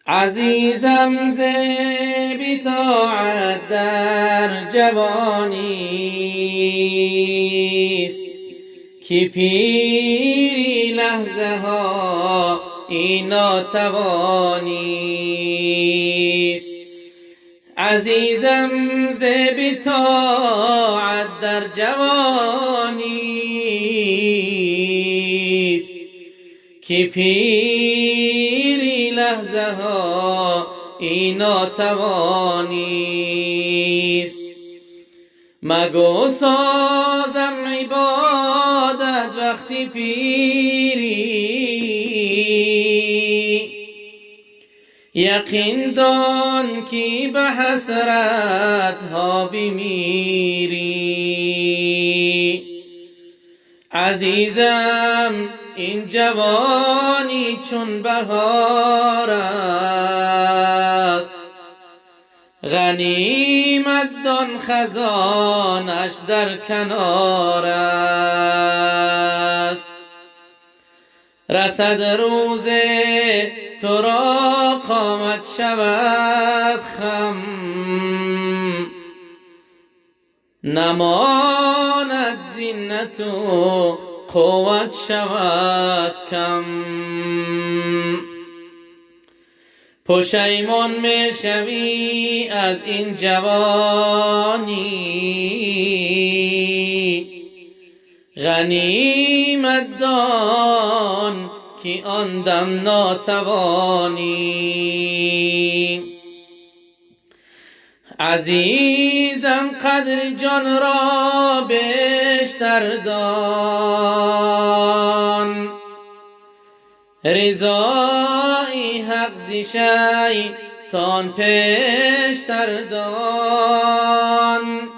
عزیزم ز بی‌طاعت در جوانیست، که پیری لحظه ها این ناتوانیست. عزیزم ز بی‌طاعت در جوانیست، که پیری لحظه ها این ناتوانیست. مگو سازم عبادت وقتی پیری، یقین دان که به حسرت ها بمیری. عزیزم این جوانی چون بهار است، غنیمت دان خزانش در کنار است. رسد روز تو را قامت شود خم، نماند زینت و قوت شود کم. پشیمان می شوی از این جوانی، غنیمت دان که آن دم ناتوانی. عزیزم قدر جان را بیشتر دان، رضای حق ز شیطان پیشتر دان.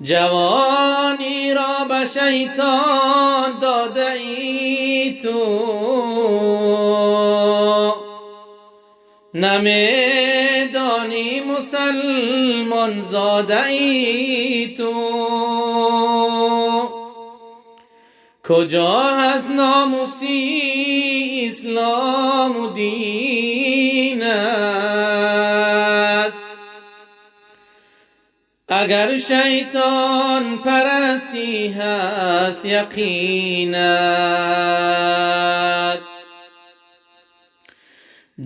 جوانی را به شیطان داده ای تو، نمیدانی مسلمان زاده ای تو. کجا هست ناموسی اسلام و دینت، اگر شیطان پرستی هست یقینت.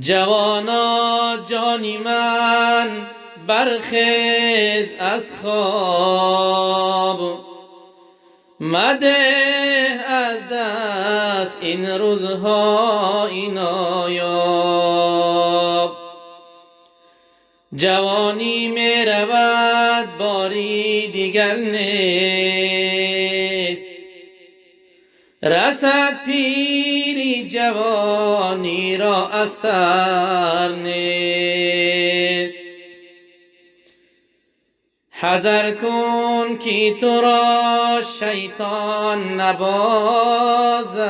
جوانا جانی من برخیز از خواب، مده از دست این روزهای نایاب. جوانی می رود باری دیگر نیست، رسد پیری جوانی را اثر نیست. حذر کن که تو را شیطان نبازد،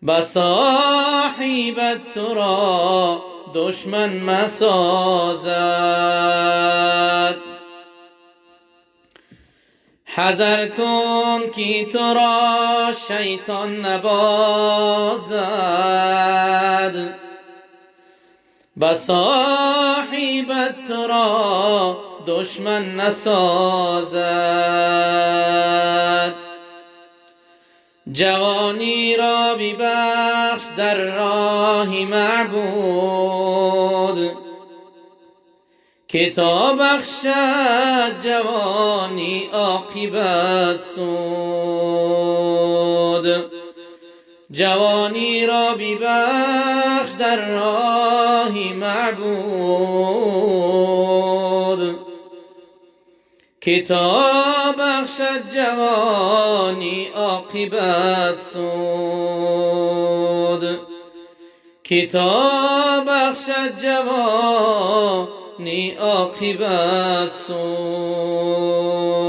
به صاحبت تو را دشمن مسازد. حذر کن که تو را شیطان نبازد، به صاحبت تو را دشمن نسازد. جوانی را ببخش در راه معبود، که تا بخشد جوانی عاقبت سود. جوانی را ببخش در راه معبود، که تا بخشد جوانی عاقبت سود. که تا بخشد جوانی عاقبت سود.